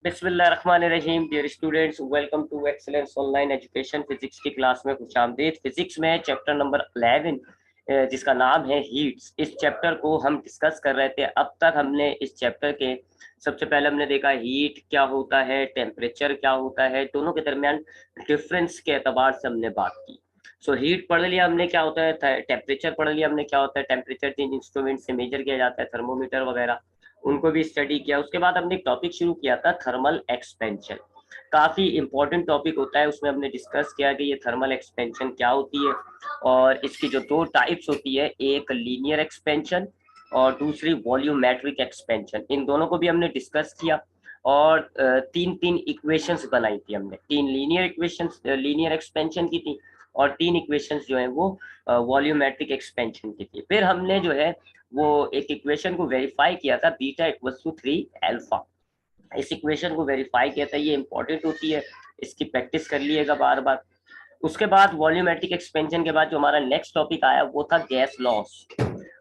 बिस्मिल्लाहिर्रहमानिर्रहीम। Dear students, welcome to Excellence Online Education. Physics की class में खुशामदीद। फिजिक्स में चैप्टर नंबर 11 जिसका नाम है हीट्स, इस चैप्टर को हम डिस्कस कर रहे थे। अब तक हमने इस चैप्टर के सबसे पहले हमने देखा हीट क्या होता है, टेम्परेचर क्या होता है, दोनों के दरमियान डिफरेंस के एतबार से हमने बात की। सो हीट पढ़ लिया हमने क्या होता है, टेम्परेचर पढ़ लिया हमने क्या होता है, टेम्परेचर जिन इंस्ट्रूमेंट से मेजर किया जाता है, थर्मोमीटर वगैरह, उनको भी स्टडी किया। उसके बाद हमने एक टॉपिक शुरू किया था, थर्मल एक्सपेंशन। काफ़ी इंपॉर्टेंट टॉपिक होता है। उसमें हमने डिस्कस किया कि ये थर्मल एक्सपेंशन क्या होती है और इसकी जो दो टाइप्स होती है, एक लीनियर एक्सपेंशन और दूसरी वॉल्यूमेट्रिक एक्सपेंशन। इन दोनों को भी हमने डिस्कस किया और तीन तीन इक्वेशंस बनाई थी हमने। तीन लीनियर इक्वेशंस लीनियर एक्सपेंशन की थी और तीन इक्वेशंस जो है वो वॉल्यूमेट्रिक एक्सपेंशन की थी। फिर हमने जो है वो एक इक्वेशन को वेरीफाई किया था, बीटा इक्वल्स टू 3 अल्फा। इस इक्वेशन को वेरीफाई किया था, ये इंपॉर्टेंट होती है, इसकी प्रैक्टिस कर लिएगा बार बार। उसके बाद वॉल्यूमेट्रिक एक्सपेंशन के बाद जो हमारा नेक्स्ट टॉपिक आया वो था गैस लॉस।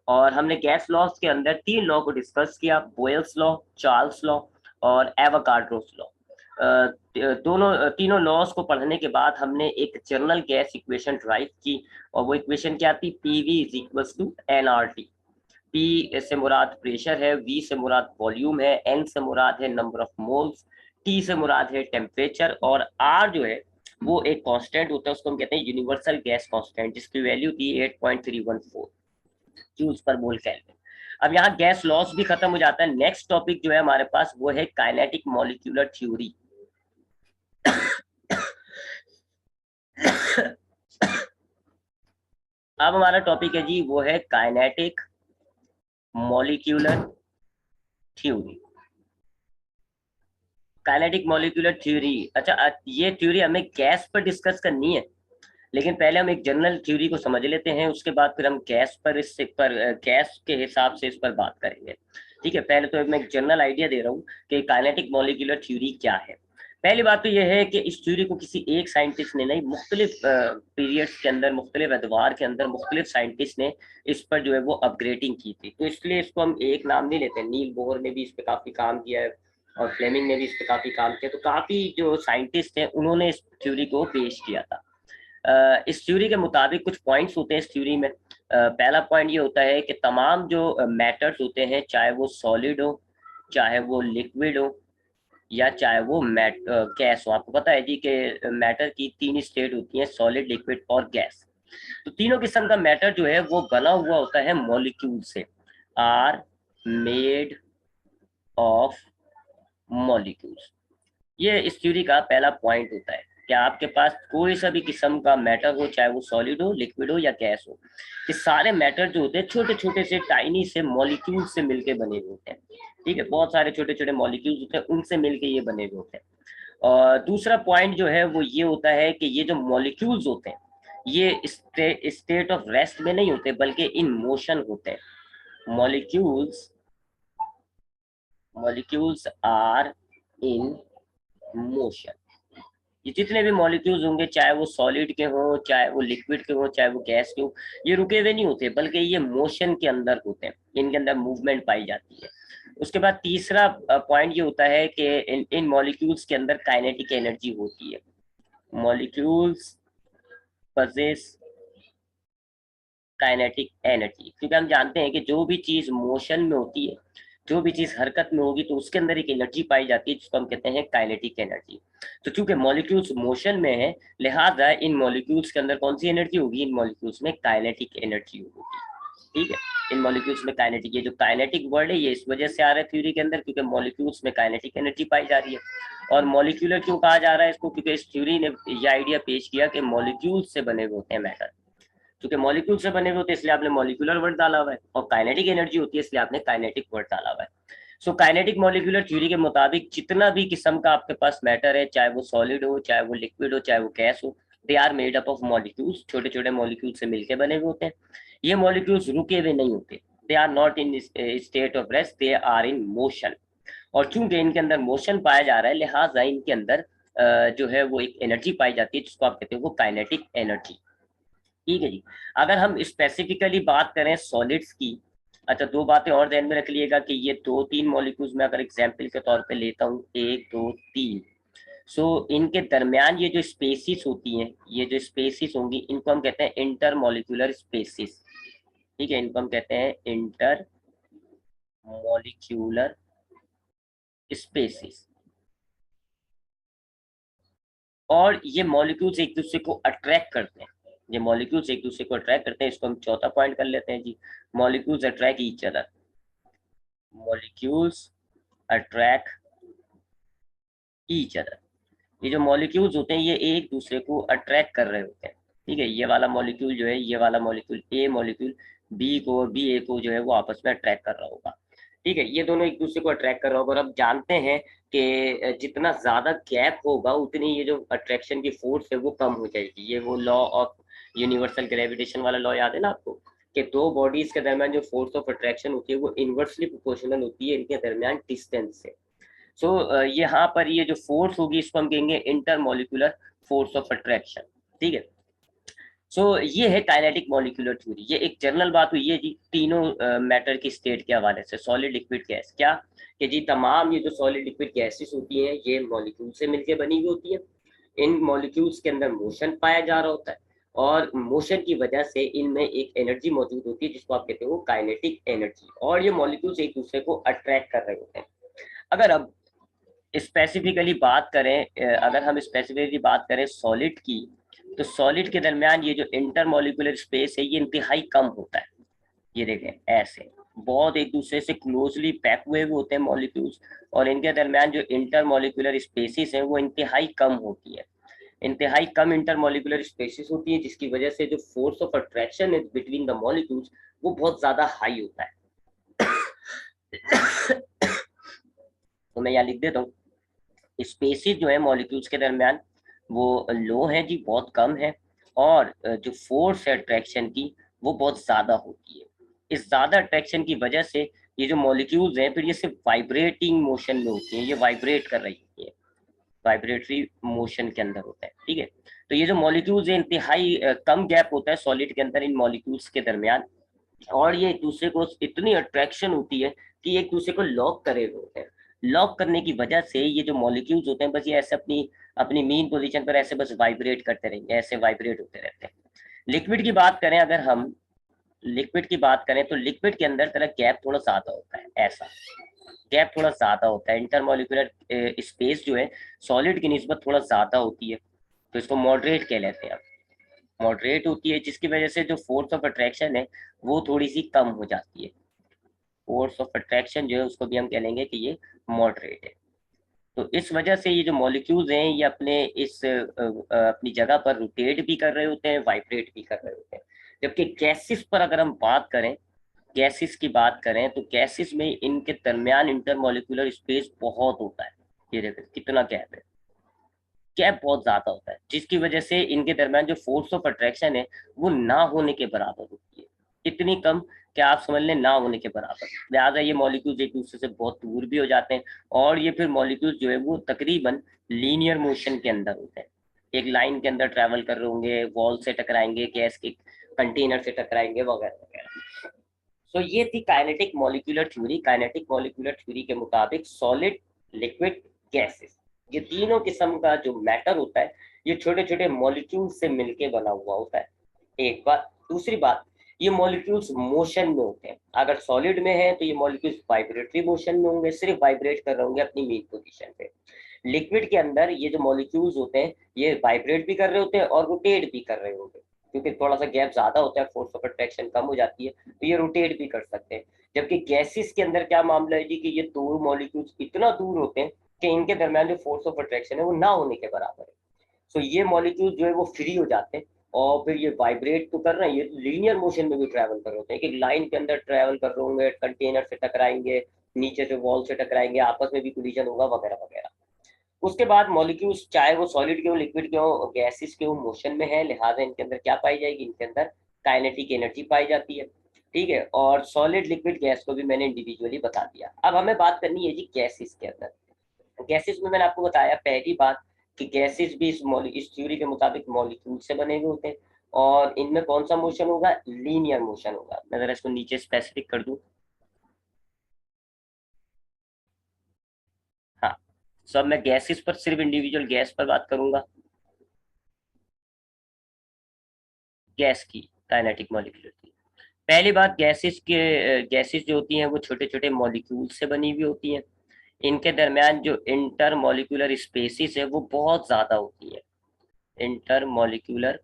और हमने गैस लॉस के अंदर तीन लॉ को डिस्कस किया, बोयल्स लॉ, चार्ल्स लॉ और एवोगाड्रोस लॉ। तीनों लॉस को पढ़ने के बाद हमने एक जनरल गैस इक्वेशन ड्राइव की और वो इक्वेशन क्या थी, PV is equals to NRT. P से मुराद प्रेशर है, वी से मुराद वॉल्यूम है, एन से मुराद है नंबर ऑफ मोल्स, टी से मुराद है टेम्परेचर और आर जो है वो एक कांस्टेंट होता है, उसको हम कहते हैं यूनिवर्सल गैस कांस्टेंट, जिसकी वैल्यू थी 8.314 जूल्स पर मोल केल्विन। अब यहाँ गैस लॉस भी खत्म हो जाता है। नेक्स्ट टॉपिक जो है हमारे पास वो है काइनेटिक मॉलिक्यूलर थ्योरी। अब हमारा टॉपिक है जी, वो है kinetic molecular theory. Kinetic molecular theory, अच्छा ये थ्योरी हमें गैस पर डिस्कस करनी है, लेकिन पहले हम एक जनरल थ्योरी को समझ लेते हैं, उसके बाद फिर हम गैस पर गैस के हिसाब से इस पर बात करेंगे। ठीक है, पहले तो मैं एक जनरल आइडिया दे रहा हूँ कि काइनेटिक मॉलिक्यूलर थ्योरी क्या है। पहली बात तो यह है कि इस थ्योरी को किसी एक साइंटिस्ट ने नहीं, मुख्तलिफ पीरियड्स के अंदर, मुख्तलिफ अदवार के अंदर मुख्तलिफ साइंटिस्ट ने इस पर जो है वो अपग्रेडिंग की थी। तो इसलिए इसको हम एक नाम नहीं लेते। नील बोहर ने भी इस पर काफ़ी काम किया है और फ्लेमिंग ने भी इस पर काफ़ी काम किया। तो काफ़ी जो साइंटिस्ट हैं उन्होंने इस थ्योरी को पेश किया था। इस थ्योरी के मुताबिक कुछ पॉइंट्स होते हैं इस थ्योरी में। पहला पॉइंट ये होता है कि तमाम जो मैटर्स होते हैं, चाहे वो सॉलिड हो, चाहे वो लिक्विड हो, या चाहे वो गैस हो। आपको पता है जी कि मैटर की तीन स्टेट होती हैं, सॉलिड, लिक्विड और गैस। तो तीनों किस्म का मैटर जो है वो बना हुआ होता है मॉलिक्यूल से, आर मेड ऑफ मॉलिक्यूल्स। ये इस थ्योरी का पहला पॉइंट होता है कि आपके पास कोई सा भी किस्म का मैटर हो, चाहे वो सॉलिड हो, लिक्विड हो या गैस हो, ये सारे मैटर जो होते हैं छोटे छोटे से टाइनी से मॉलिक्यूल से मिलके बने हुए होते हैं। ठीक है, बहुत सारे छोटे छोटे मॉलिक्यूल्स होते हैं, उनसे मिलके ये बने हुए होते हैं। और दूसरा पॉइंट जो है वो ये होता है कि ये जो मॉलिक्यूल्स होते हैं ये स्टेट ऑफ रेस्ट में नहीं होते, बल्कि इन मोशन होते हैं। Molecules molecules are in motion. ये जितने भी मॉलिक्यूल्स होंगे, चाहे वो सॉलिड के हों, चाहे वो लिक्विड के हों, चाहे वो गैस के हों, ये रुके हुए नहीं होते, बल्कि ये मोशन के अंदर होते हैं, इनके अंदर मूवमेंट पाई जाती है। उसके बाद तीसरा पॉइंट ये होता है कि इन मॉलिक्यूल्स के अंदर काइनेटिक एनर्जी होती है। मॉलिक्यूल्स पजेस काइनेटिक एनर्जी, क्योंकि हम जानते हैं कि जो भी चीज मोशन में होती है, जो भी चीज हरकत में होगी, तो उसके अंदर एक एनर्जी पाई जाती है जिसको हम कहते हैं काइनेटिक एनर्जी। तो चूंकि मॉलिक्यूल्स मोशन में है, लिहाजा इन मॉलिक्यूल्स के अंदर कौन सी एनर्जी होगी, इन मॉलिक्यूल्स में काइनेटिक एनर्जी होगी। ठीक है, इन मॉलिक्यूल्स में काइनेटिक, ये जो काइनेटिक वर्ड है ये इस वजह से आ रहा है थ्योरी के अंदर, क्योंकि मॉलिक्यूल्स में काइनेटिक एनर्जी पाई जा रही है। और मॉलिक्यूलर क्यों कहा जा रहा है इसको, क्योंकि इस थ्योरी ने ये आइडिया पेश किया कि मॉलिक्यूल्स से बने हुए होते हैं मैटर। क्योंकि मॉलिक्यूल से बने हुए होते हैं इसलिए आपने मॉलिक्यूलर वर्ड डाला हुआ है, और काइनेटिक एनर्जी होती है इसलिए आपने काइनेटिक वर्ड डाला हुआ है। सो काइनेटिक मॉलिक्यूलर थ्योरी के मुताबिक जितना भी किस्म का आपके पास मैटर है, चाहे वो सॉलिड हो, चाहे वो लिक्विड हो, चाहे वो गैस हो, they are made up of molecules. छोटे छोटे मॉलिक्यूल से मिलकर बने हुए होते हैं। ये मॉलिक्यूल्स रुके हुए नहीं होते, they are not in state of rest, they are in motion. और चूंकि इनके अंदर मोशन पाया जा रहा है, लिहाजा इनके अंदर जो है वो एक एनर्जी पाई जाती है जिसको आप कहते हैं वो काइनेटिक एनर्जी। ठीक है जी। अगर हम स्पेसिफिकली बात करें सॉलिड्स की, अच्छा, दो बातें और ध्यान में रख लीजिएगा कि ये 2-3 मॉलिक्यूल्स मैं अगर एग्जाम्पल के तौर पे लेता हूँ, 1 2 3, सो इनके दरमियान ये जो स्पेसिस होती हैं, ये जो स्पेसिस होंगी, इनको हम कहते हैं इंटर मॉलिक्यूलर स्पेसिस। ठीक है, इनको हम कहते हैं इंटर मॉलिक्यूलर स्पेसिस। और ये मॉलिक्यूल्स एक दूसरे को अट्रैक्ट करते हैं, ये मॉलिक्यूल्स एक दूसरे को अट्रैक्ट करते हैं। इसको हम चौथा पॉइंट कर लेते हैं जी, molecules attract each other. Molecules attract each other. ये जो मॉलिक्यूल्स होते हैं ये एक दूसरे को अट्रैक्ट कर रहे होते हैं। ठीक है, ये वाला मॉलिक्यूल जो है, ये वाला मॉलिक्यूल ए मॉलिक्यूल बी को, और बी ए को जो है वो आपस में अट्रैक्ट कर रहा होगा। ठीक है, ये दोनों एक दूसरे को अट्रैक्ट कर रहा होगा। और अब जानते हैं कि जितना ज्यादा गैप होगा उतनी ये जो अट्रैक्शन की फोर्स है वो कम हो जाएगी। ये वो लॉ ऑफ यूनिवर्सल ग्रेविटेशन वाला लॉ याद है ना आपको, कि दो बॉडीज के दरमियान जो फोर्स ऑफ अट्रैक्शन होती है वो इनवर्सली प्रोपोर्शनल होती है इनके दरमियान डिस्टेंस से। सो यहाँ पर ये जो फोर्स होगी इसको हम कहेंगे इंटरमोलिकुलर फोर्स ऑफ अट्रैक्शन। ठीक है, सो ये है काइनेटिक मॉलिक्यूलर थ्योरी। ये एक जनरल बात हुई है जी तीनों मैटर की स्टेट के हवाले से, सॉलिड लिक्विड गैस। क्या कि जी तमाम ये जो सॉलिड लिक्विड गैसेस होती हैं ये मॉलिक्यूल से मिलकर बनी हुई होती है। इन मॉलिक्यूल्स के अंदर मोशन पाया जा रहा होता है, और मोशन की वजह से इनमें एक एनर्जी मौजूद होती है जिसको आप कहते हो काइनेटिक एनर्जी, और ये मॉलिक्यूल्स एक दूसरे को अट्रैक्ट कर रहे होते हैं। अगर अब स्पेसिफिकली बात करें, अगर हम स्पेसिफिकली बात करें सॉलिड की, तो सॉलिड के दरमियान ये जो इंटरमॉलिक्यूलर स्पेस है ये इंतहाई कम होता है। ये देखें ऐसे बहुत एक दूसरे से क्लोजली पैक हुए हुए होते हैं मॉलिक्यूल्स, और इनके दरमियान जो इंटरमॉलिक्यूलर स्पेसिस है वो इंतहाई कम होती है। इंतहाई कम इंटरमॉलिक्यूलर स्पेसिस होती है जिसकी वजह से जो फोर्स ऑफ अट्रैक्शन है बिटवीन द मॉलिक्यूल्स वो बहुत ज्यादा हाई होता है। तो मैं यहाँ लिख देता हूँ, स्पेसिस जो है मॉलिक्यूल्स के दरमियान वो लो है जी, बहुत कम है, और जो फोर्स है अट्रैक्शन की वो बहुत ज्यादा होती है। इस ज्यादा अट्रैक्शन की वजह से ये जो मॉलिक्यूल्स हैं फिर ये सिर्फ वाइब्रेटिंग मोशन में होती हैं, ये वाइब्रेट कर रही होती है, वाइब्रेटरी मोशन के अंदर होता है। ठीक है, तो ये जो मॉलिक्यूल्स है इंतहाई कम गैप होता है सॉलिड के अंदर इन मॉलिक्यूल्स के दरमियान, और ये एक दूसरे को इतनी अट्रैक्शन होती है कि एक दूसरे को लॉक करे हुए होते हैं। लॉक करने की वजह से ये जो मॉलिक्यूल्स होते हैं बस ये ऐसे अपनी अपनी मेन पोजीशन पर ऐसे बस वाइब्रेट करते रहेंगे, ऐसे वाइब्रेट होते रहते हैं। लिक्विड की बात करें, अगर हम लिक्विड की बात करें तो लिक्विड के अंदर तरह गैप थोड़ा ज्यादा होता है, ऐसा गैप थोड़ा ज्यादा होता है। इंटरमॉलिक्यूलर स्पेस जो है सॉलिड की निस्बत थोड़ा ज्यादा होती है, तो इसको मॉडरेट कह लेते हैं। मॉडरेट होती है जिसकी वजह से जो फोर्स ऑफ अट्रैक्शन है वो थोड़ी सी कम हो जाती है। फोर्स ऑफ अट्रैक्शन जो है उसको भी हम कह लेंगे कि ये मॉडरेट है। तो इस वजह से ये जो मॉलिक्यूल्स हैं ये अपने अपनी जगह पर रोटेट भी कर रहे होते हैं, वाइब्रेट भी कर रहे होते हैं। जबकि गैसेस पर अगर हम बात करें, गैसेस की बात करें तो गैसेस में इनके दरमियान इंटरमॉलिक्यूलर स्पेस बहुत होता है। ये देखो कितना गैप है, गैप बहुत ज्यादा होता है जिसकी वजह से इनके दरमियान जो फोर्स ऑफ अट्रैक्शन है वो ना होने के बराबर होती है, इतनी कम कि आप समझ लें ना होने के बराबर। लिहाजा ये मॉलिक्यूल्स एक दूसरे से बहुत दूर भी हो जाते हैं, और ये फिर मॉलिक्यूल्स जो है वो तकरीबन लीनियर मोशन के अंदर होते हैं, एक लाइन के अंदर ट्रैवल कर रहे होंगे, वॉल से टकराएंगे, गैस के कंटेनर से टकराएंगे वगैरह वगैरह। तो ये थी kinetic molecular theory. Kinetic molecular theory के मुताबिक सॉलिड, लिक्विड, गैसेस, ये तीनों किस्म का जो मैटर होता है ये छोटे छोटे मॉलिक्यूल से मिलके बना हुआ होता है। एक बात, दूसरी बात, ये मॉलिक्यूल्स मोशन में होते हैं। अगर सॉलिड में है तो ये मॉलिक्यूल्स वाइब्रेटरी मोशन में होंगे, सिर्फ वाइब्रेट कर रहे होंगे अपनी मेन पोजीशन पे। लिक्विड के अंदर ये जो मॉलिक्यूल्स होते हैं ये वाइब्रेट भी कर रहे होते हैं और रोटेट भी कर रहे होंगे, क्योंकि थोड़ा सा गैप ज्यादा होता है, फोर्स ऑफ अट्रैक्शन कम हो जाती है, तो ये रोटेट भी कर सकते हैं। जबकि गैसेस के अंदर क्या मामला है जी कि ये दो मॉलिक्यूल्स इतना दूर होते हैं कि इनके दरमियान जो फोर्स ऑफ अट्रैक्शन है वो ना होने के बराबर है। सो ये मॉलिक्यूल जो है वो फ्री हो जाते हैं, और फिर ये वाइब्रेट तो कर रहे हैं, ये लीनियर मोशन में भी ट्रैवल कर रहे होते हैं, कि लाइन के अंदर ट्रैवल कर रहे होंगे, कंटेनर से टकराएंगे, नीचे से वॉल से टकराएंगे, आपस में भी कोलिजन होगा वगैरह वगैरह। उसके बाद मॉलिक्यूल्स चाहे वो सॉलिड के हो, लिक्विड के हो, गैसेस के हो, मोशन में है, लिहाजा इनके अंदर क्या पाई जाएगी, इनके अंदर काइनेटिक एनर्जी पाई जाती है। ठीक है, और सॉलिड, लिक्विड, गैस को भी मैंने इंडिविजुअली बता दिया। अब हमें बात करनी है जी गैसेस के अंदर। गैसेस में मैंने आपको बताया पहली बात कि गैसेस भी इस थ्योरी के मुताबिक मॉलिक्यूल से बने हुए होते हैं, और इनमें कौन सा मोशन होगा, लीनियर मोशन होगा। मैं जरा इसको नीचे स्पेसिफिक कर दूं, सो अब मैं गैसेस पर, सिर्फ इंडिविजुअल गैस पर बात करूंगा, गैस की काइनेटिक मॉलिक्यूलर थ्योरी। पहली बात, गैसेस जो होती हैं वो छोटे छोटे मॉलिक्यूल से बनी हुई होती हैं। इनके दरमियान जो इंटर मॉलिक्यूलर स्पेसिस है वो बहुत ज्यादा होती है। इंटर मॉलिक्यूलर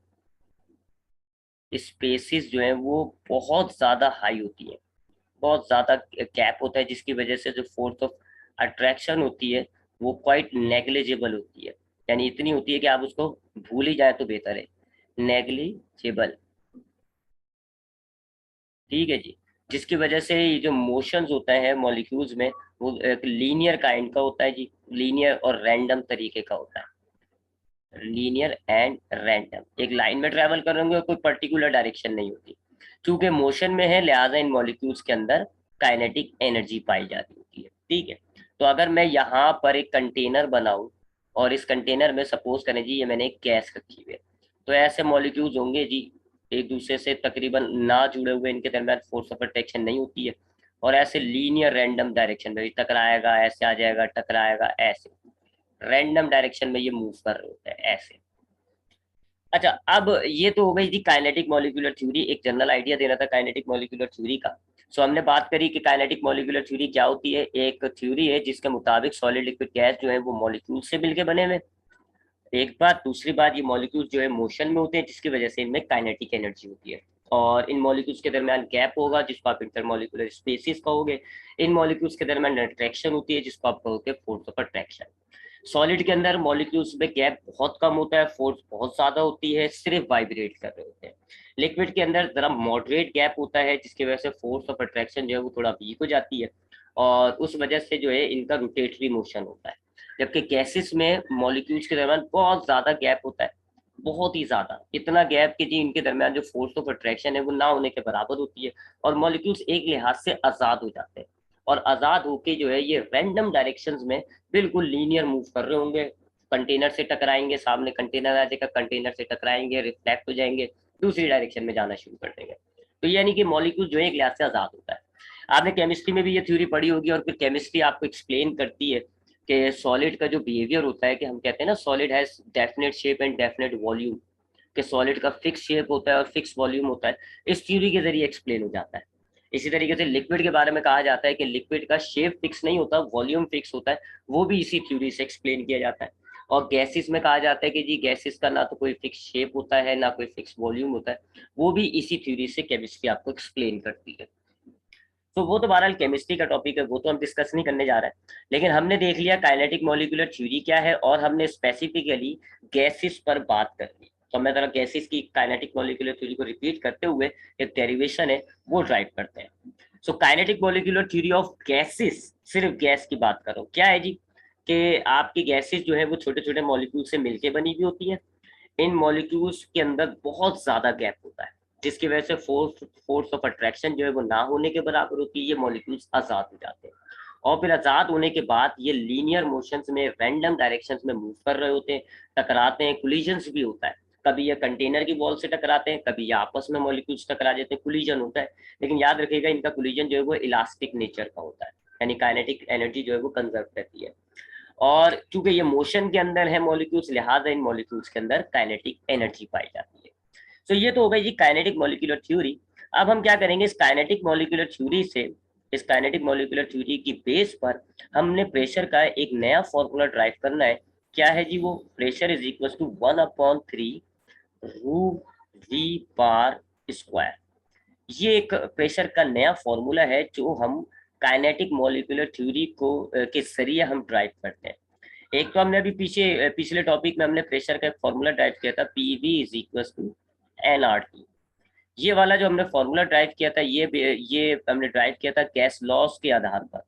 स्पेसिस जो है वो बहुत ज्यादा हाई होती है, बहुत ज्यादा गैप होता है, जिसकी वजह से जो फोर्स ऑफ अट्रैक्शन होती है वो क्वाइट नेग्लिजिबल होती है। यानी इतनी होती है कि आप उसको भूल ही जाए तो बेहतर है, नेग्लिजिबल। ठीक है जी। जिसकी वजह से ये जो मोशंस होता है मॉलिक्यूल्स में, वो एक लीनियर काइंड का होता है जी, लीनियर और रैंडम तरीके का होता है, लीनियर एंड रैंडम। एक लाइन में ट्रेवल करेंगे और कोई पर्टिकुलर डायरेक्शन नहीं होती। क्योंकि मोशन में है, लिहाजा इन मॉलिक्यूल्स के अंदर काइनेटिक एनर्जी पाई जाती होती है। ठीक है। तो अगर मैं यहाँ पर एक कंटेनर बनाऊं और इस कंटेनर में सपोज करें जी ये मैंने एक गैस रखी हुई है, तो ऐसे मॉलिक्यूल्स होंगे जी एक दूसरे से तकरीबन ना जुड़े हुए, इनके दरमियान फोर्स ऑफ अट्रैक्शन नहीं होती है, और ऐसे लीनियर रैंडम डायरेक्शन में भी टकराएगा, ऐसे आ जाएगा, टकराएगा, ऐसे रैंडम डायरेक्शन में ये मूव कर रहे होते हैं ऐसे। अच्छा, अब ये तो हो गई थी काइनेटिक मॉलिक्यूलर थ्योरी, एक जनरल आइडिया देना था काइनेटिक मॉलिक्यूलर थ्योरी का। सो हमने बात करी कि काइनेटिक मॉलिक्यूलर थ्योरी क्या होती है। एक थ्योरी है जिसके मुताबिक सॉलिड लिक्विड गैस जो है वो मॉलिक्यूल से मिलकर बने हुए। एक बात, दूसरी बात, ये मॉलिक्यूल्स जो है मोशन में होते हैं, जिसकी वजह से इनमें काइनेटिक एनर्जी होती है। और इन मॉलिक्यूल्स के दरमियान गैप होगा जिसको आप इंटरमॉलिक्यूलर स्पेसिस कहोगे। इन मॉलिक्यूल्स के दरमियान अट्रैक्शन होती है जिसको आप कहोगे फोर्स ऑफ अट्रैक्शन। सॉलिड के अंदर मॉलिक्यूल्स में गैप बहुत कम होता है, फोर्स बहुत ज्यादा होती है, सिर्फ वाइब्रेट कर रहे होते हैं। लिक्विड के अंदर जरा मॉडरेट गैप होता है, जिसकी वजह से फोर्स ऑफ अट्रैक्शन जो है वो थोड़ा वीक हो जाती है, और उस वजह से जो है इनका रोटेटरी मोशन होता है। जबकि गैसेस में मॉलिक्यूल्स के दरमियान बहुत ज्यादा गैप होता है, बहुत ही ज्यादा, इतना गैप कि जी इनके दरमियान जो फोर्स ऑफ अट्रैक्शन है वो ना होने के बराबर होती है, और मॉलिक्यूल्स एक लिहाज से आजाद हो जाते हैं। और आजाद होके जो है ये रैंडम डायरेक्शंस में बिल्कुल लीनियर मूव कर रहे होंगे। कंटेनर से टकराएंगे, सामने कंटेनर आ जाएगा, कंटेनर से टकराएंगे, रिफ्लेक्ट हो जाएंगे, दूसरी डायरेक्शन में जाना शुरू कर देंगे। तो यानी कि मॉलिक्यूल जो है एक लिहाज से आजाद होता है। आपने केमिस्ट्री में भी ये थ्योरी पढ़ी होगी, और फिर केमिस्ट्री आपको एक्सप्लेन करती है कि सॉलिड का जो बिहेवियर होता है, कि हम कहते हैं ना solid has definite shape and definite volume, कि सॉलिड का फिक्स शेप होता है और फिक्स वॉल्यूम होता है, इस थ्योरी के जरिए एक्सप्लेन हो जाता है। इसी तरीके से लिक्विड के बारे में कहा जाता है कि लिक्विड का शेप फिक्स नहीं होता, वॉल्यूम फिक्स होता है, वो भी इसी थ्योरी से एक्सप्लेन किया जाता है। और गैसेस में कहा जाता है कि जी गैसेस का ना तो कोई फिक्स शेप होता है ना कोई फिक्स वॉल्यूम होता है, वो भी इसी थ्योरी से केमिस्ट्री आपको एक्सप्लेन करती है। तो वो तो बहरहाल केमिस्ट्री का टॉपिक है, वो तो हम डिस्कस नहीं करने जा रहे हैं। लेकिन हमने देख लिया काइनेटिक मॉलिक्यूलर थ्योरी क्या है, और हमने स्पेसिफिकली गैसेस पर बात कर ली। तो मैं जरा गैसेस की काइनेटिक मॉलिक्यूलर थ्योरी को रिपीट करते हुए एक डेरिवेशन है वो ड्राइव करते हैं। So kinetic molecular theory of gases, सिर्फ गैस की बात करो, क्या है जी कि आपकी गैसेस जो है वो छोटे छोटे मॉलिक्यूल से मिलकर बनी हुई होती है। इन मॉलिक्यूल्स के अंदर बहुत ज्यादा गैप होता है, जिसकी वजह से फोर्स ऑफ अट्रैक्शन जो है वो ना होने के बराबर होती है, ये मॉलिक्यूल्स आजाद हो जाते हैं। और फिर आजाद होने के बाद ये लीनियर मोशंस में, रैंडम डायरेक्शंस में मूव कर रहे होते हैं, टकराते हैं, कोलिजन्स भी होता है। कभी ये कंटेनर की वॉल से टकराते हैं, कभी ये आपस में मॉलिक्यूल्स टकरा जाते हैं, कोलिजन होता है। लेकिन याद रखिएगा इनका कोलिजन जो है वो इलास्टिक नेचर का होता है, यानी काइनेटिक एनर्जी जो है वो कंजर्व रहती है। और क्योंकि ये मोशन के अंदर है मॉलिक्यूल्स, लिहाजा इन मॉलिक्यूल्स के अंदर काइनेटिक एनर्जी पाई जाती है। तो ये तो हो गई जी काइनेटिक मॉलिक्यूलर थ्योरी। अब हम क्या करेंगे, इस काइनेटिक मॉलिक्यूलर थ्योरी की बेस पर हमने प्रेशर का एक नया फॉर्मूला ड्राइव करना है। क्या है जी वो, प्रेशर इज इक्वल टू 1/3 रू वी बार स्क्वायर। ये एक प्रेशर का नया फॉर्मूला है जो हम काइनेटिक मॉलिक्यूलर थ्योरी को के जरिए हम ड्राइव करते हैं। एक तो हमने अभी पिछले टॉपिक में हमने प्रेशर का एक फॉर्मूला ड्राइव किया था, PV is equal to NRT. ये वाला जो हमने फॉर्मूला ड्राइव किया था, ये हमने ड्राइव किया था गैस लॉस के आधार पर।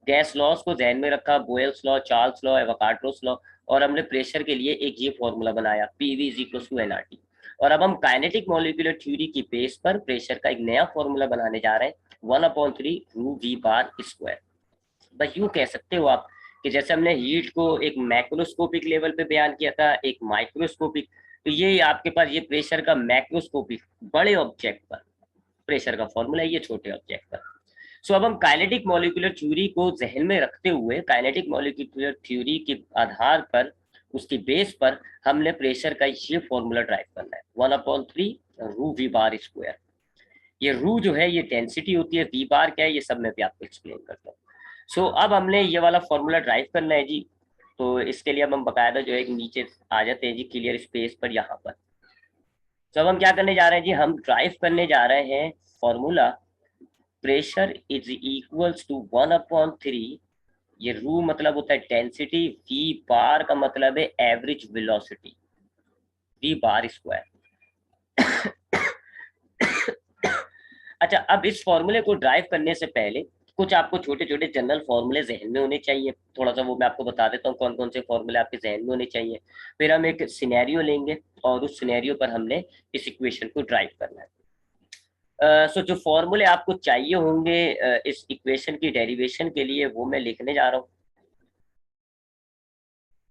गैस लॉस को ध्यान में रखा, Boyle's law, Charles law, Avogadro's law, और हमने प्रेशर के लिए एक ये फॉर्मूला बनाया, PV is equal to NRT. और अब हम काइनेटिक मॉलिक्यूलर थ्योरी की बेस पर प्रेशर का एक नया फॉर्मूला बनाने जा रहे हैं, 1/3 रू वी बार स्क्वायर। बस यूं कह सकते हो आप कि जैसे हमने हीट को एक मैक्रोस्कोपिक लेवल पे बयान किया था, एक माइक्रोस्कोपिक, तो ये आपके पास ये प्रेशर का मैक्रोस्कोपिक, बड़े ऑब्जेक्ट पर प्रेशर का फॉर्मूला है, ये छोटे ऑब्जेक्ट पर। सो अब हम काइनेटिक मॉलिक्यूलर थ्योरी को जहन में रखते हुए काइनेटिक मॉलिक्यूलर थ्योरी के आधार पर, उसकी बेस पर हमने प्रेशर का ये फॉर्मूला ड्राइव करना है, 1/3 रू वी बार स्क्वायर। ये रू जो है ये डेंसिटी होती है, वी बार क्या है ये सब मैं भी आपको एक्सप्लेन करता हूँ। सो अब हमने ये वाला फॉर्मूला ड्राइव करना है जी। तो इसके लिए अब हम बकायदा जो है नीचे आ जाते हैं जी क्लियर स्पेस पर यहाँ पर। तो अब हम क्या करने जा रहे हैं जी, हम ड्राइव करने जा रहे हैं formula pressure is equals to 1/3, ये रू मतलब होता है डेंसिटी, वी बार का मतलब है average velocity, V bar square. अच्छा, अब इस फॉर्मूले को ड्राइव करने से पहले कुछ आपको छोटे छोटे जनरल फॉर्मूले जहन में होने चाहिए, थोड़ा सा वो मैं आपको बता देता हूँ कौन कौन से फॉर्मूले आपके जहन में होने चाहिए। फिर हम एक सिनेरियो लेंगे और उस सिनेरियो पर हमने इस इक्वेशन को ड्राइव करना है। सो जो फॉर्मूले आपको चाहिए होंगे इस इक्वेशन की डेरिवेशन के लिए, वो मैं लिखने जा रहा हूँ।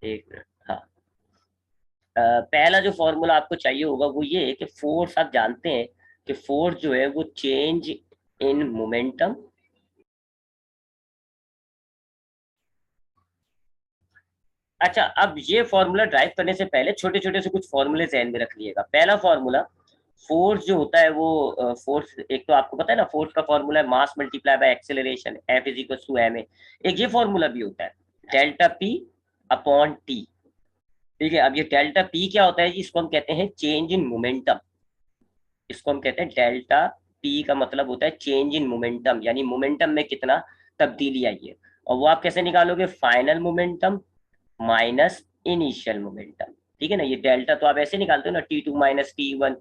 एक मिनट, हाँ। पहला जो फॉर्मूला आपको चाहिए होगा वो ये है कि फोर्स, आप जानते हैं कि फोर्स जो है वो चेंज इन मोमेंटम। अच्छा, अब ये फॉर्मूला ड्राइव करने से पहले छोटे छोटे से कुछ फॉर्मूले ध्यान में रख लिएगा। पहला फॉर्मूला, फोर्स जो होता है वो फोर्स, एक तो आपको पता है ना, फोर्स का फॉर्मूला है mass multiply by acceleration, F is equal to M A. एक ये फॉर्मूला भी होता है डेल्टा पी अपॉन टी। ठीक है, अब ये डेल्टा पी क्या होता है जी, इसको हम कहते हैं चेंज इन मोमेंटम। इसको हम कहते हैं डेल्टा पी का मतलब होता है चेंज इन मोमेंटम, यानी मोमेंटम में कितना तब्दीली आई है। और वो आप कैसे निकालोगे, final momentum minus initial momentum. ठीक है ना, ये डेल्टा तो आप ऐसे निकालते हो ना, T2 माइनस T1।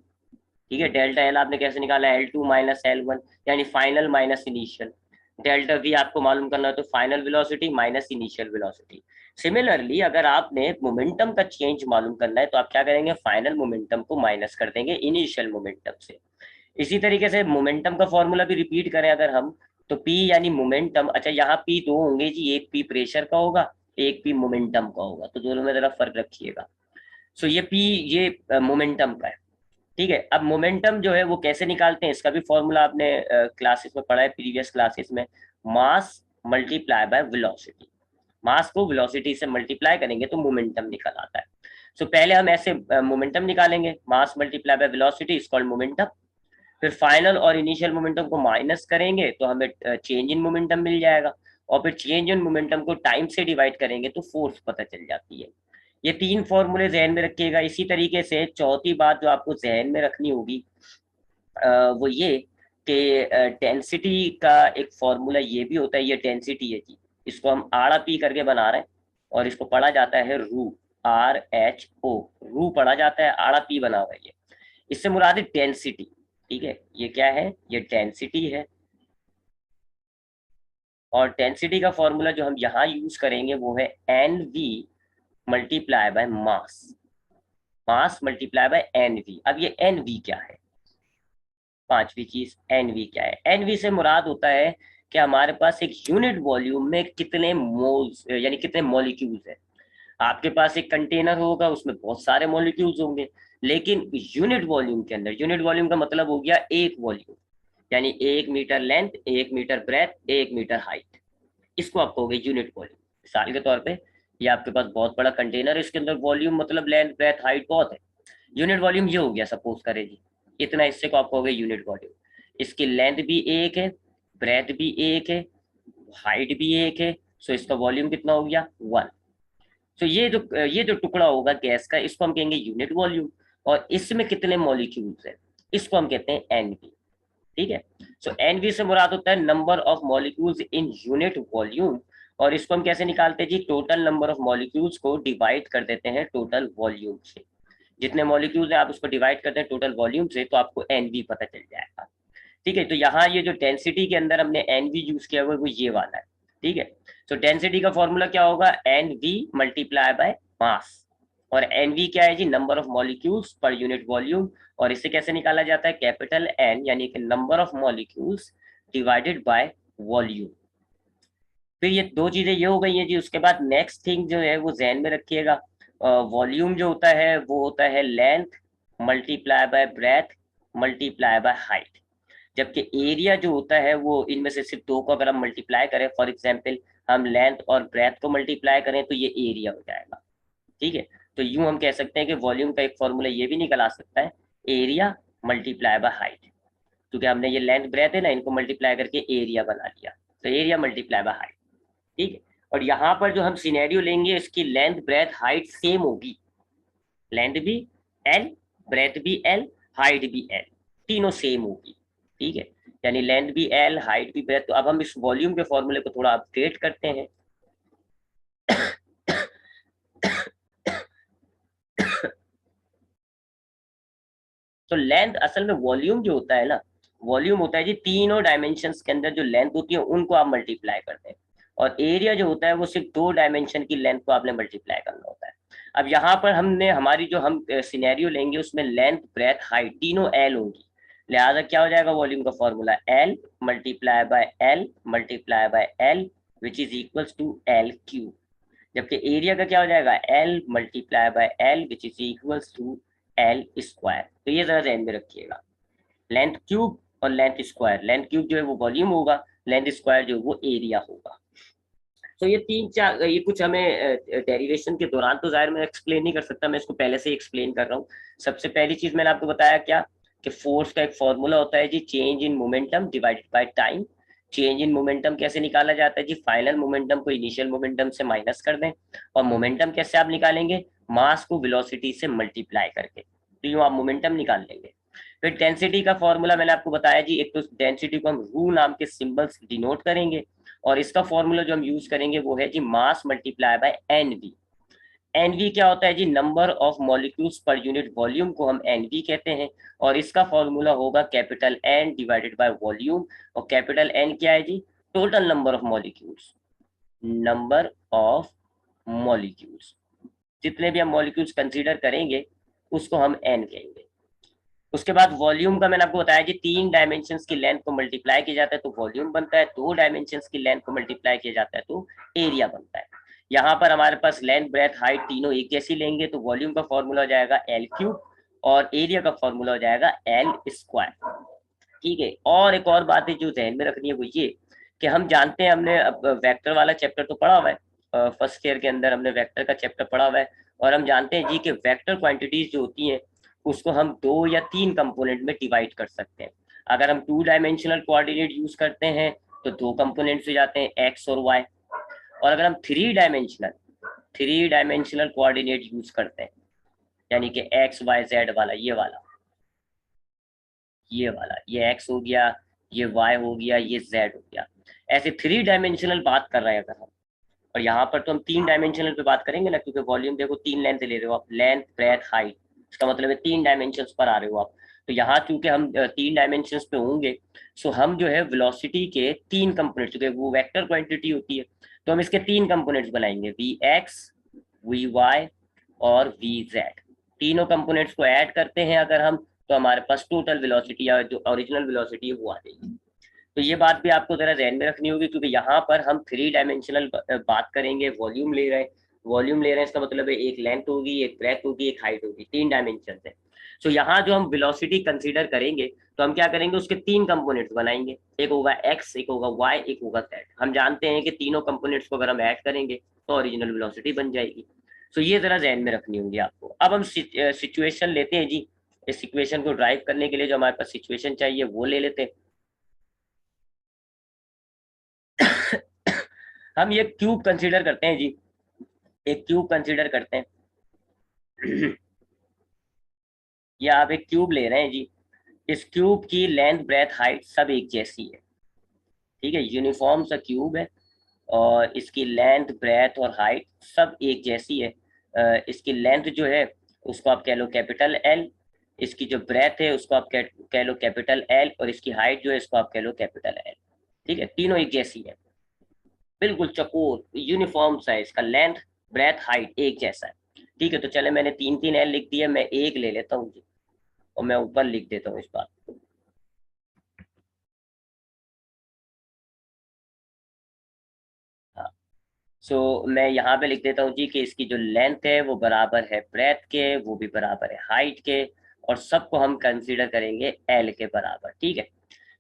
ठीक है, डेल्टा एल आपने कैसे निकाला, L2 माइनस L1, यानी final minus initial. Delta we आपको मालूम करना है तो final velocity minus initial velocity. Similarly अगर आपने मोमेंटम का चेंज मालूम करना है तो आप क्या करेंगे, फाइनल मोमेंटम को माइनस कर देंगे इनिशियल मोमेंटम से। इसी तरीके से मोमेंटम का फॉर्मूला भी रिपीट करें अगर हम, तो P यानी मोमेंटम। अच्छा, यहाँ P दो होंगे जी, एक P प्रेशर का होगा, एक P मोमेंटम का होगा, तो दोनों में जरा फर्क रखिएगा। सो ये P ये मोमेंटम का है। ठीक है, अब मोमेंटम जो है वो कैसे निकालते हैं, इसका भी फॉर्मूला आपने क्लासेस में पढ़ा है, प्रीवियस क्लासेस में। मास मल्टीप्लाई बाय वेलोसिटी, मास को वेलोसिटी से मल्टीप्लाई करेंगे तो मोमेंटम निकल आता है। सो पहले हम ऐसे मोमेंटम निकालेंगे, मास multiply by velocity is called momentum. फिर फाइनल और इनिशियल मोमेंटम को माइनस करेंगे तो हमें चेंज इन मोमेंटम मिल जाएगा, और फिर चेंज इन मोमेंटम को टाइम से डिवाइड करेंगे तो फोर्स पता चल जाती है। ये तीन फॉर्मूले जहन में रखिएगा। इसी तरीके से चौथी बात जो आपको जहन में रखनी होगी वो ये कि डेंसिटी का एक फॉर्मूला ये भी होता है, ये डेंसिटी है जी, इसको हम आड़ा पी करके बना रहे हैं और इसको पढ़ा जाता है रू, RHO, रू पढ़ा जाता है, आड़ा पी बना हुआ है ये। इससे मुराद है डेंसिटी। ठीक है, ये क्या है, ये डेंसिटी है। और डेंसिटी का फॉर्मूला जो हम यहाँ यूज करेंगे वो है NV multiply by mass, mass multiply bye NV। अब ये NV क्या है, पांचवी चीज NV क्या है, NV से मुराद होता है कि हमारे पास एक यूनिट वॉल्यूम में कितने मोल्स यानी कितने मॉलिक्यूल्स है। आपके पास एक कंटेनर होगा, उसमें बहुत सारे मॉलिक्यूल्स होंगे, लेकिन यूनिट वॉल्यूम के अंदर, यूनिट वॉल्यूम का मतलब हो गया एक वॉल्यूम, यानी 1 metre length, 1 metre breadth, 1 metre height, इसको आप कहोगे यूनिट वॉल्यूम। मिसाल के तौर पे ये आपके पास बहुत बड़ा कंटेनर है, इसके अंदर वॉल्यूम मतलब लेंथ ब्रेथ हाइट बहुत है, यूनिट वॉल्यूम ये हो गया, सपोज करें जी इतना हिस्से को आप कहोगे यूनिट वॉल्यूम। इसकी लेंथ भी एक है, ब्रेथ भी एक है, हाइट भी एक है, सो इसका वॉल्यूम कितना हो गया, 1। तो ये जो टुकड़ा होगा गैस का, इसको हम कहेंगे यूनिट वॉल्यूम, और इसमें कितने मॉलिक्यूल्स हैं इसको हम कहते हैं एनवी। ठीक है, सो एनवी से मुराद होता है number of molecules in unit volume, और इसको हम कैसे निकालते हैं जी, टोटल नंबर ऑफ मॉलिक्यूल्स को डिवाइड कर देते हैं टोटल वॉल्यूम से। जितने मॉलिक्यूल्स हैं आप उसको डिवाइड करते हैं टोटल वॉल्यूम से, तो आपको एनवी पता चल जाएगा। ठीक है, तो यहाँ ये जो डेंसिटी के अंदर हमने एनवी यूज किया हुआ है वो ये वाला है। ठीक है, तो डेंसिटी का फॉर्मूला क्या होगा, एनवी मल्टीप्लाई बाय मास, और एनवी क्या है जी, number of molecules per unit volume, और इसे कैसे निकाला जाता है, कैपिटल एन यानी कि number of molecules divided by volume. फिर ये दो चीजें ये हो गई हैं जी। उसके बाद नेक्स्ट थिंग जो है वो जहन में रखिएगा, वॉल्यूम जो होता है वो होता है length multiply by breath multiply by height. जबकि एरिया जो होता है वो इनमें से सिर्फ दो को अगर हम मल्टीप्लाई करें, फॉर एग्जाम्पल हम लेंथ और ब्रेथ को मल्टीप्लाई करें तो ये एरिया हो जाएगा। ठीक है, तो यूं हम कह सकते हैं कि वॉल्यूम का एक फॉर्मूला ये भी निकल आ सकता है, एरिया मल्टीप्लाई बाय हाइट, क्योंकि हमने ये लेंथ ब्रेथ है ना, इनको मल्टीप्लाई करके एरिया बना लिया, तो एरिया मल्टीप्लाई बाय हाइट। ठीक है, और यहाँ पर जो हम सिनेरियो लेंगे इसकी लेंथ ब्रेथ हाइट सेम होगी, लेंथ भी एल, ब्रेथ भी एल, हाइट भी एल, तीनों सेम होगी। ठीक है, यानी लेंथ भी एल, हाइट भी ब्रेथ। तो अब हम इस वॉल्यूम के फॉर्मूले को थोड़ा अपडेट करते हैं। तो लेंथ असल में वॉल्यूम जो होता है ना, वॉल्यूम होता है जी तीनों डायमेंशंस के अंदर जो लेंथ होती है उनको आप मल्टीप्लाई करते हैं, और एरिया जो होता है वो सिर्फ दो डायमेंशन की लेंथ को आपने मल्टीप्लाई करना होता है। अब यहाँ पर हमने हमारी जो हम सिनेरियो लेंगे उसमें लेंथ ब्रेथ हाइट तीनों एल होंगी, लिहाजा क्या हो जाएगा वॉल्यूम का formula L multiply by L multiply by L which is equals to L cube. जबकि एरिया का क्या हो जाएगा L multiply by L which is equals to L square. तो ये जरा ध्यान में रखिएगा, लेंथ क्यूब और लेंथ स्क्वायर, लेंथ क्यूब जो है वो वॉल्यूम होगा, लेंथ स्क्वायर जो है वो एरिया होगा। तो ये तीन चार, ये कुछ हमें डेरिवेशन के दौरान तो जाहिर मैं एक्सप्लेन नहीं कर सकता, मैं इसको पहले से ही एक्सप्लेन कर रहा हूँ। सबसे पहली चीज मैंने आपको बताया क्या, कि फोर्स का एक फॉर्मूला होता है जी, change in momentum divided by time. Change in momentum कैसे निकाला जाता है जी, फाइनल मोमेंटम को इनिशियल मोमेंटम से माइनस कर दें, और मोमेंटम कैसे आप निकालेंगे, मास को वेलोसिटी से मल्टीप्लाई करके, तो यूं आप मोमेंटम निकाल लेंगे। फिर डेंसिटी का फॉर्मूला मैंने आपको बताया जी, एक तो डेंसिटी को हम रू नाम के सिंबल से डिनोट करेंगे, और इसका फॉर्मूला जो हम यूज करेंगे वो है जी mass multiply by NV. NV क्या होता है जी, number of molecules per unit volume को हम एनवी कहते हैं, और इसका फॉर्मूला होगा capital N divided by volume. और कैपिटल एन क्या है जी, total number of molecules, number of molecules, जितने भी हम मॉलिक्यूल्स कंसीडर करेंगे उसको हम एन कहेंगे। उसके बाद वॉल्यूम का मैंने आपको बताया कि तीन डायमेंशंस की लेंथ को मल्टीप्लाई किया जाता है तो वॉल्यूम बनता है, दो डायमेंशंस की लेंथ को मल्टीप्लाई किया जाता है तो एरिया बनता है। यहाँ पर हमारे पास लेंथ ब्रेथ हाइट तीनों एक जैसी लेंगे तो वॉल्यूम का फॉर्मूला हो जाएगा एल क्यूब, और एरिया का फॉर्मूला हो जाएगा एल स्क्वायर। ठीक है, और एक और बात है जो ध्यान में रखनी है वो ये, कि हम जानते हैं, हमने अब वेक्टर वाला चैप्टर तो पढ़ा हुआ है, फर्स्ट ईयर के अंदर हमने वेक्टर का चैप्टर पढ़ा हुआ है, और हम जानते हैं जी कि वेक्टर क्वांटिटीज जो होती हैं उसको हम दो या तीन कंपोनेंट में डिवाइड कर सकते हैं। अगर हम टू डायमेंशनल कोऑर्डिनेट यूज करते हैं तो दो कंपोनेंट्स हो जाते हैं एक्स और वाई, और अगर हम थ्री डायमेंशनल कोऑर्डिनेट यूज करते हैं, यानी कि एक्स वाई जेड वाला, ये एक्स हो गया, ये वाई हो गया, ये जेड हो गया, ऐसे थ्री डायमेंशनल बात कर रहे हैं अगर हम, और यहाँ पर तो हम तीन डायमेंशनल पे बात करेंगे ना, क्योंकि वॉल्यूम देखो तीन लेंथ ले रहे हो आप, लेंथ ब्रेथ हाइट, इसका मतलब है तीन डायमेंशंस पर आ रहे हो आप। तो यहाँ चूंकि हम तीन डायमेंशंस पे होंगे, सो हम जो है वेलोसिटी के तीन कंपोनेंट, चूंकि वो वेक्टर क्वांटिटी होती है तो हम इसके तीन कंपोनेंट्स बनाएंगे, वी एक्स, वी वाई और वी जेड। तीनों कंपोनेंट्स को ऐड करते हैं अगर हम, तो हमारे पास टोटल वेलोसिटी या जो ओरिजिनल वेलोसिटी है वो आ जाएगी। तो ये बात भी आपको जरा ध्यान में रखनी होगी, क्योंकि यहाँ पर हम थ्री डायमेंशनल बात करेंगे, वॉल्यूम ले रहे हैं, इसका मतलब है एक लेंथ होगी, एक ब्रेथ होगी, एक हाइट होगी, तीन डायमेंशन है। सो यहाँ जो हम वेलोसिटी कंसीडर करेंगे तो हम क्या करेंगे, उसके तीन कंपोनेंट्स बनाएंगे, एक होगा एक्स, एक होगा वाई, एक होगा जेड। हम जानते हैं कि तीनों कंपोनेंट्स को अगर हम ऐड करेंगे तो ओरिजिनल वेलोसिटी बन जाएगी। सो ये जरा ध्यान में रखनी होगी आपको। अब हम सिचुएशन लेते हैं जी, इस इक्वेशन को ड्राइव करने के लिए जो हमारे पास सिचुएशन चाहिए वो ले लेते हैं। हम ये क्यूब कंसीडर करते हैं जी, एक क्यूब कंसीडर करते हैं। या आप एक क्यूब ले रहे हैं जी, इस क्यूब की लेंथ ब्रेथ हाइट सब एक जैसी है, ठीक है, यूनिफॉर्म सा क्यूब है, और इसकी लेंथ ब्रेथ और हाइट सब एक जैसी है। इसकी लेंथ जो है उसको आप कह लो कैपिटल एल, इसकी जो ब्रेथ है उसको आप कह लो कैपिटल एल, और इसकी हाइट जो है इसको आप कह लो कैपिटल एल। ठीक है, तीनों एक जैसी है, बिल्कुल चकोर यूनिफॉर्म सा है, इसका लेंथ ब्रेथ हाइट एक जैसा है। ठीक है, तो चले मैंने तीन तीन एल लिख दिया, मैं एक ले लेता हूँ जी, और मैं ऊपर लिख देता हूँ इस बात को। हाँ, सो मैं यहाँ पे लिख देता हूँ जी कि इसकी जो लेंथ है वो बराबर है ब्रेथ के, वो भी बराबर है हाइट के, और सबको हम कंसीडर करेंगे एल के बराबर। ठीक है,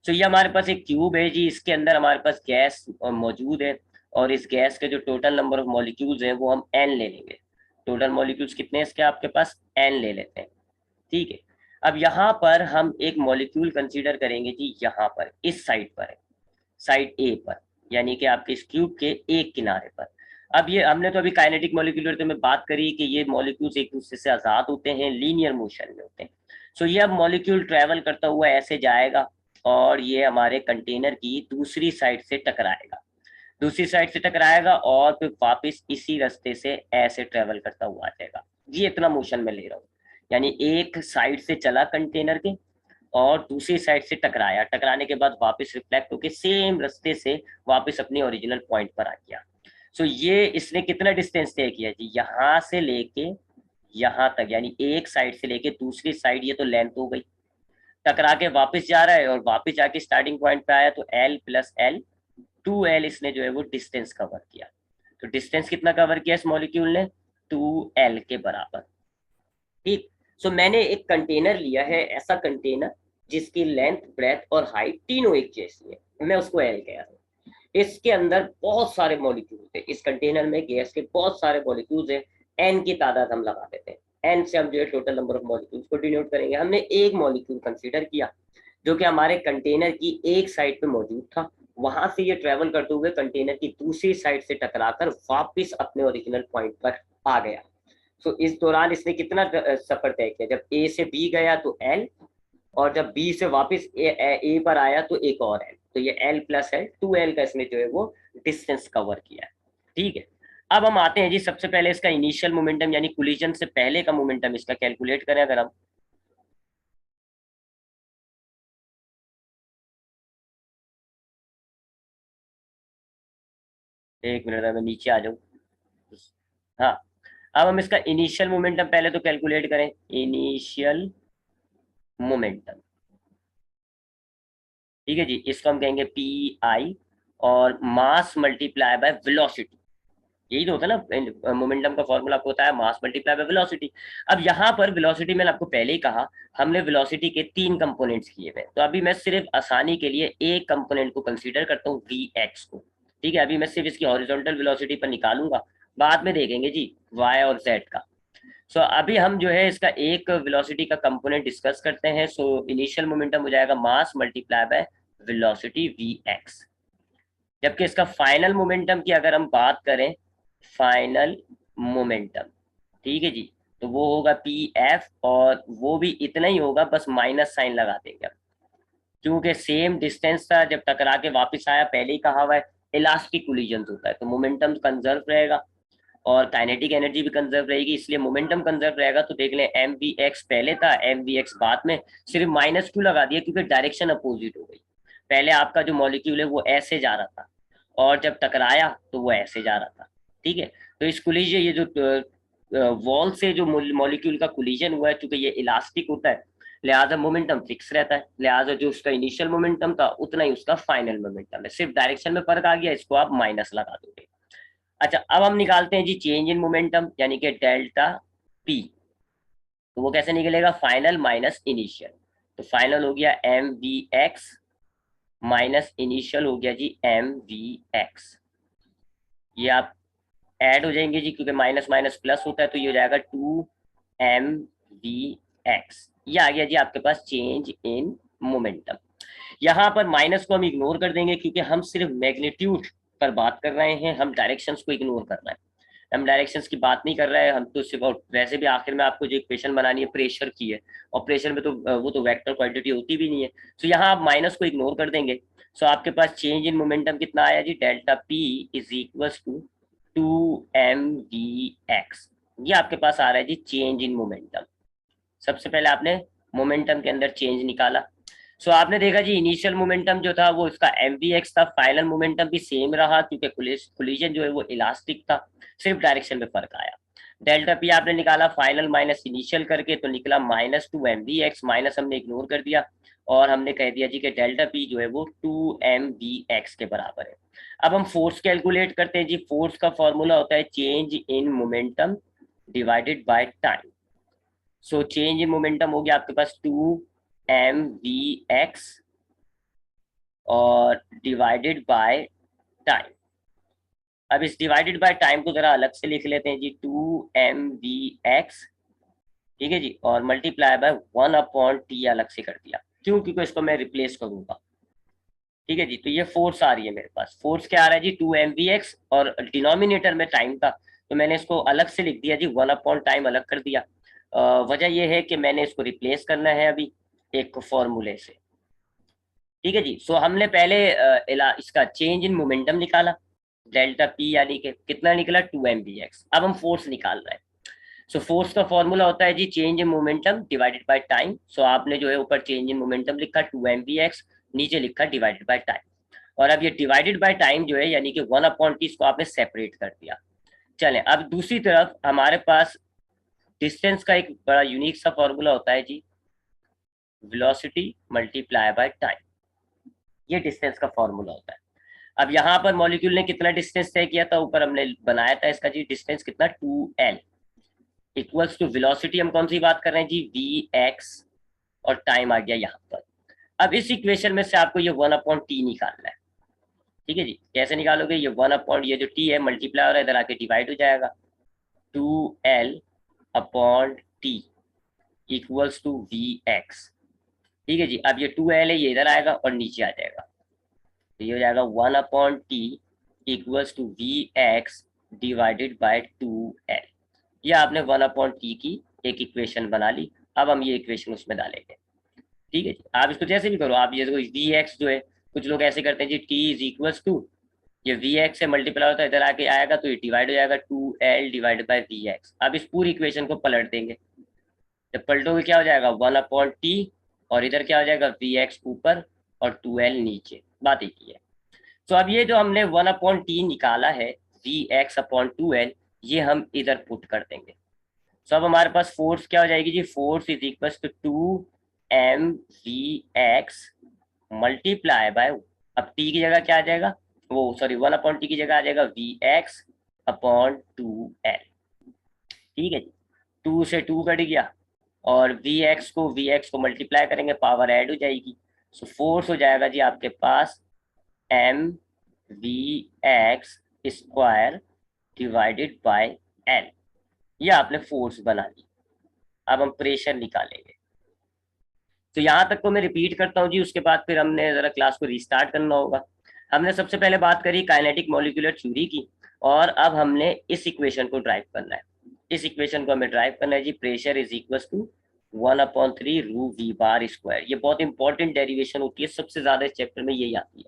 सो ये हमारे पास एक क्यूब है जी, इसके अंदर हमारे पास गैस मौजूद है, और इस गैस के जो टोटल नंबर ऑफ मॉलिक्यूल्स हैं वो हम एन ले लेंगे। टोटल मॉलिक्यूल्स कितने हैं इसके आपके पास, एन ले लेते हैं, ठीक है। अब यहाँ पर हम एक मॉलिक्यूल कंसीडर करेंगे जी, यहाँ पर इस साइड पर है, साइड ए पर, यानी कि आपके इस क्यूब के एक किनारे पर। अब ये हमने तो अभी काइनेटिक मॉलिक्यूलर में बात करी कि ये मॉलिक्यूल्स एक दूसरे से आजाद होते हैं, लीनियर मोशन में होते हैं। सो ये अब मॉलिक्यूल ट्रेवल करता हुआ ऐसे जाएगा और ये हमारे कंटेनर की दूसरी साइड से टकराएगा, दूसरी साइड से टकराएगा और फिर वापस इसी रास्ते से ऐसे ट्रेवल करता हुआ आ जाएगा। ये इतना मोशन में ले रहा हूँ, यानी एक साइड से चला कंटेनर के और दूसरी साइड से टकराया, टकराने के बाद वापस रिफ्लेक्ट होकर सेम रास्ते से वापस अपने ओरिजिनल पॉइंट पर आ गया। सो ये इसने कितना डिस्टेंस तय किया जी, यहाँ से लेके यहाँ तक, यानी एक साइड से लेके दूसरी साइड, ये तो लेंथ हो गई। टकरा के वापस जा रहा है और वापस जाके स्टार्टिंग पॉइंट पे आया, तो L प्लस L 2L इसने जो है वो डिस्टेंस कवर किया। तो डिस्टेंस कितना कवर किया इस मॉलिक्यूल ने, 2L के बराबर, ठीक। सो मैंने एक कंटेनर लिया है, ऐसा कंटेनर जिसकी लेंथ, ब्रेथ और हाइट तीनों एक जैसी है, मैं उसको L कह रहा हूँ। इसके अंदर बहुत सारे मॉलिक्यूल थे, इस कंटेनर में गैस के बहुत सारे मॉलिक्यूल्स हैं, एन की तादाद हम लगा देते हैं, एन से हम जो है टोटल नंबर ऑफ मॉलिक्यूल्स को डिनोट करेंगे। हमने एक मॉलिक्यूल कंसीडर किया जो कि हमारे कंटेनर की एक साइड पे मौजूद था, वहां से ये ट्रेवल करते हुए कंटेनर की दूसरी साइड से टकराकर वापस अपने ओरिजिनल पॉइंट पर आ गया। तो इस दौरान इसने कितना सफर तय किया, जब ए से बी गया तो एल, और जब बी से वापस ए पर आया तो एक और एल, तो ये एल प्लस एल 2L का इसने जो है वो डिस्टेंस कवर किया है, ठीक है। अब हम आते हैं जी, सबसे पहले इसका इनिशियल मोमेंटम यानी कोलिजन से पहले का मोमेंटम इसका कैलकुलेट करें अगर हम। एक मिनट में नीचे आ जाऊँ। हाँ, अब हम इसका इनिशियल मोमेंटम पहले तो कैलकुलेट करें, इनिशियल मोमेंटम, ठीक है जी। इसको हम कहेंगे पी आई, और मास मल्टीप्लाई बाय वेलोसिटी, यही तो होता है ना मोमेंटम का फॉर्मूला, आपको होता है मास मल्टीप्लाई बाय वेलोसिटी। अब यहाँ पर वेलोसिटी मैंने आपको पहले ही कहा, हमने वेलोसिटी के 3 कंपोनेंट्स किए हुए, तो अभी मैं सिर्फ आसानी के लिए एक कंपोनेंट को कंसीडर करता हूँ, वी एक्स को, ठीक है। अभी मैं सिर्फ इसकी हॉरिजॉन्टल वेलोसिटी पर निकालूंगा, बाद में देखेंगे जी वाई और जेड का। सो अभी हम जो है इसका एक वेलोसिटी का कंपोनेंट डिस्कस करते हैं। सो इनिशियल मोमेंटम हो जाएगा mass multiply by velocity V X, जबकि इसका फाइनल मोमेंटम की अगर हम बात करें, फाइनल मोमेंटम, ठीक है जी, तो वो होगा पी एफ, और वो भी इतना ही होगा, बस माइनस साइन लगा देंगे, क्योंकि सेम डिस्टेंस था, जब टकरा के वापस आया, पहले ही कहा हुआ है इलास्टिक कोलिजन होता है, तो मोमेंटम कंजर्व रहेगा और काइनेटिक एनर्जी भी कंजर्व रहेगी, इसलिए मोमेंटम कंजर्व रहेगा। तो देख लें एम वी एक्स पहले था, एम वी एक्स बाद में, सिर्फ माइनस क्यों लगा दिया, क्योंकि डायरेक्शन अपोजिट हो गई। पहले आपका जो मॉलिक्यूल है वो ऐसे जा रहा था, और जब टकराया तो वो ऐसे जा रहा था, ठीक है। तो इस कोलिजन, ये जो वॉल से जो मॉलिक्यूल का कोलिजन हुआ है, चूंकि ये इलास्टिक होता है, लिहाजा मोमेंटम फिक्स रहता है, लिहाजा जो उसका इनिशियल मोमेंटम था उतना ही उसका फाइनल मोमेंटम है, सिर्फ डायरेक्शन में फर्क आ गया, इसको आप माइनस लगा दोगे। अच्छा, अब हम निकालते हैं जी चेंज इन मोमेंटम, यानी कि डेल्टा पी। तो वो कैसे निकलेगा, फाइनल माइनस इनिशियल, तो फाइनल हो गया M V X minus initial हो गया जी एम वी एक्स। ये आप ऐड हो जाएंगे जी, क्योंकि माइनस माइनस प्लस होता है, तो ये हो जाएगा 2mvx। ये आ गया जी आपके पास चेंज इन मोमेंटम। यहाँ पर माइनस को हम इग्नोर कर देंगे, क्योंकि हम सिर्फ मैग्नीट्यूड पर बात कर रहे हैं, हम डायरेक्शंस को इग्नोर कर रहे हैं, हम डायरेक्शंस की बात नहीं कर रहे हैं, हम तो सिर्फ, और वैसे भी आखिर में आपको जो इक्वेशन बनानी है प्रेशर की है, और प्रेशर में तो वो तो वेक्टर क्वांटिटी होती भी नहीं है। तो यहाँ आप माइनस को इग्नोर कर देंगे। सो आपके पास चेंज इन मोमेंटम कितना आया जी, delta P is equal to 2mvx। ये आपके पास आ रहा है जी चेंज इन मोमेंटम। सबसे पहले आपने मोमेंटम के अंदर चेंज निकाला। सो आपने देखा जी इनिशियल मोमेंटम जो था वो इसका mvx था, फाइनल मोमेंटम भी सेम रहा, क्योंकि कोलिजन जो है वो इलास्टिक था, सिर्फ डायरेक्शन में फर्क आया। डेल्टा पी आपने निकाला फाइनल माइनस इनिशियल करके, तो निकला -2mvx, माइनस हमने इग्नोर कर दिया, और हमने कह दिया जी कि डेल्टा पी जो है वो 2mvx के बराबर है। अब हम फोर्स कैलकुलेट करते हैं जी, फोर्स का फॉर्मूला होता है change in momentum divided by time. So change in momentum हो गया आपके पास 2mvx और डिवाइडेड बाय टाइम। अब इस डिवाइडेड बाय टाइम को जरा अलग से लिख लेते हैं जी, 2mvx, ठीक है जी, और मल्टीप्लाई बाय 1/t अलग से कर दिया। क्यों? क्योंकि इसको मैं रिप्लेस करूंगा, ठीक है जी। तो ये फोर्स आ रही है मेरे पास, फोर्स क्या आ रहा है जी, 2mvx, और डिनोमिनेटर में टाइम था तो मैंने इसको अलग से लिख दिया जी, 1/टाइम अलग कर दिया। वजह यह है कि मैंने इसको रिप्लेस करना है अभी एक फॉर्मूले से, ठीक है जी। सो हमने पहले इसका चेंज इन मोमेंटम निकाला, डेल्टा पी, यानी कि कितना निकला, 2mvx। अब हम फोर्स निकाल रहे हैं। सो फोर्स का फॉर्मूला होता है जी, change in momentum divided by time. So आपने जो है ऊपर चेंज इन मोमेंटम लिखा 2mvx, नीचे लिखा डिवाइडेड बाय टाइम। और अब ये डिवाइडेड बाय टाइम जो है यानी कि 1/t, इसको आपने सेपरेट कर दिया। चलें, अब दूसरी तरफ हमारे पास डिस्टेंस का एक बड़ा यूनिक सा फॉर्मूला होता है जी, वेलोसिटी मल्टीप्लाई बाय टाइम। ये डिस्टेंस का फॉर्मूला होता है। अब यहाँ पर मॉलिक्यूल ने कितना डिस्टेंस तय किया था, ऊपर हमने बनाया था इसका जी डिस्टेंस कितना, 2l इक्वल्स टू वेलोसिटी, हम कौन सी बात कर रहे हैं जी, vx, और टाइम आ गया यहाँ पर। अब इस इक्वेशन में से आपको ये 1/t निकालना है, ठीक है जी। कैसे निकालोगे, ये 1/, ये जो t है मल्टीप्लाई हो रहा है, इधर आके डिवाइड हो जाएगा, 2l/t इक्वल्स टू vx, ठीक है जी। अब ये 2l है, ये इधर आएगा और नीचे आ जाएगा, तो ये हो जाएगा 1/t equals to vx divided by 2l। ये आपने 1/t की एक इक्वेशन बना ली। अब हम ये इक्वेशन उसमें डालेंगे, ठीक है जी। आप इसको जैसे भी करो, आप ये देखो vx जो है, कुछ लोग ऐसे करते हैं जी, t इज इक्वल्स टू, ये vx से मल्टीप्लाई होता है, इधर आके आएगा तो ये डिवाइड हो जाएगा, 2l डिवाइडेड बाय vx। अब इस पूरी इक्वेशन को पलट देंगे, जब पलटोगे क्या हो जाएगा, 1/t, और इधर क्या हो जाएगा, vx ऊपर और 2l नीचे, बात एक ही है। तो अब ये जो हमने 1/t निकाला है, vx/2l, ये हम इधर पुट कर देंगे। तो अब हमारे पास फोर्स क्या हो जाएगी जी, force is equal to 2mvx multiply by, अब t की जगह क्या आ जाएगा, वो सॉरी 1/t की जगह आ जाएगा vx/2l, ठीक है जी। 2 से 2 कट गया, और vx को मल्टीप्लाई करेंगे, पावर ऐड हो जाएगी। सो फोर्स हो जाएगा जी आपके पास mvx square divided bye l। ये आपने फोर्स बना ली। अब हम प्रेशर निकालेंगे। तो यहाँ तक को मैं रिपीट करता हूँ जी, उसके बाद फिर हमने जरा क्लास को रिस्टार्ट करना होगा। हमने सबसे पहले बात करी काइनेटिक मॉलिक्यूलर थ्योरी की, और अब हमने इस इक्वेशन को ड्राइव करना है। इस इक्वेशन को हमें ड्राइव करना है जी, प्रेशर इज इक्वल टू 1/3 रू वी बार स्क्वायर। ये बहुत इंपॉर्टेंट डेरिवेशन होती है, सबसे ज्यादा इस चैप्टर में यही आती है।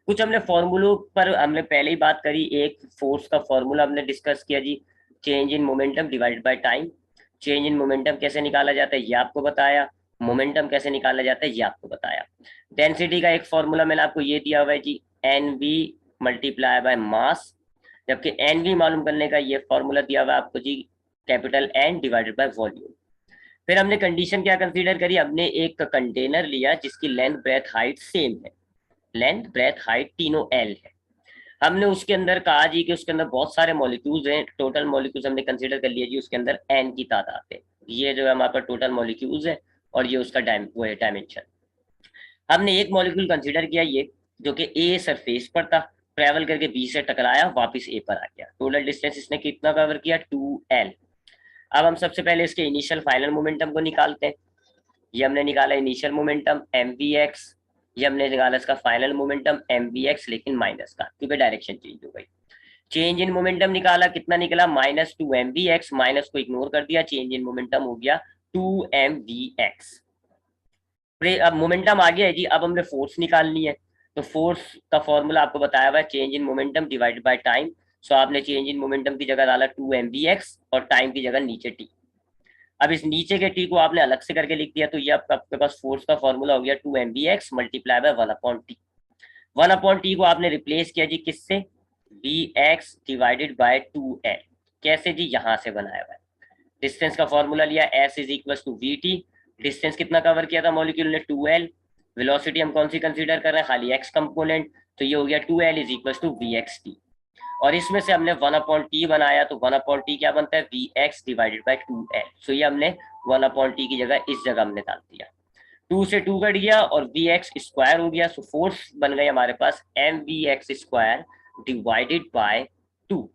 कुछ हमने फॉर्मूलों पर हमने पहले ही बात करी। एक फोर्स का फॉर्मूला हमने डिस्कस किया जी, change in momentum divided by time. Change in momentum कैसे निकाला जाता है ये आपको बताया, मोमेंटम कैसे निकाला जाता है ये आपको बताया। डेंसिटी का एक फॉर्मूला मैंने आपको ये दिया हुआ है जी, NV मल्टीप्लाई बाय मास, जबकि NV मालूम करने का ये फॉर्मूला दिया हुआ है आपको जी, capital N divided by volume. फिर हमने कंडीशन क्या कंसीडर करी, हमने एक कंटेनर लिया जिसकी लेंथ ब्रेथ हाइट सेम है, लेंथ ब्रेथ हाइट तीनों L है। हमने उसके अंदर कहा जी कि उसके अंदर बहुत सारे मॉलिक्यूल्स हैं, टोटल मॉलिक्यूल्स हमने कंसीडर कर लिया जी, उसके अंदर n की तादाद है। ये जो है हमारे पास टोटल मॉलिक्यूल्स है, और ये उसका वो है डायमेंशन। हमने एक मॉलिक्यूल कंसीडर किया ये, जो कि ए सरफेस पर था, ट्रेवल करके बी से टकराया, वापस ए पर आ गया। टोटल डिस्टेंस इसने कितना कवर किया, 2l। अब हम सबसे पहले इसके इनिशियल फाइनल मोमेंटम को निकालते हैं। ये हमने निकाला इनिशियल मोमेंटम mvx, ये हमने निकाला इसका फाइनल मोमेंटम mvx, लेकिन माइनस का, क्योंकि डायरेक्शन चेंज हो गई। चेंज इन मोमेंटम निकाला, कितना निकला, -2mvx, माइनस को इग्नोर कर दिया, चेंज इन मोमेंटम हो गया 2mvx। अब मोमेंटम आ गया है जी, अब हमने फोर्स निकालनी है। तो फोर्स का फॉर्मूला आपको बताया हुआ है, change in momentum divided by time. So आपने चेंज इन मोमेंटम की जगह डाला 2mvx, और टाइम की जगह नीचे t। अब इस नीचे के टी को आपने अलग से करके लिख दिया, तो ये आपके पास फोर्स का फॉर्मूला हो गया 2mvx multiply bye 1/t। 1/t को आपने रिप्लेस किया जी किससे, vx डिवाइडेड बाय 2l। कैसे जी, यहां से बनाया हुआ है। डिस्टेंस का फॉर्मूला लिया, s is equal to vt। Distance कितना कवर किया था मॉलिक्यूल ने, 2l। वेलोसिटी हम कौन सी कंसीडर कर रहे हैं, खाली x कंपोनेंट, तो ये हो गया 2l is equal to vxt। और इसमें से हमने 1/t बनाया, तो 1/t क्या बनता है, vx डिवाइडेड बाय 2l। सो ये हमने 1/t की जगह इस जगह हमने डाल दिया। टू से टू कट गया और वी एक्स स्क्वायर हो गया, सो फोर्स बन गई हमारे पास M V X square divided by to.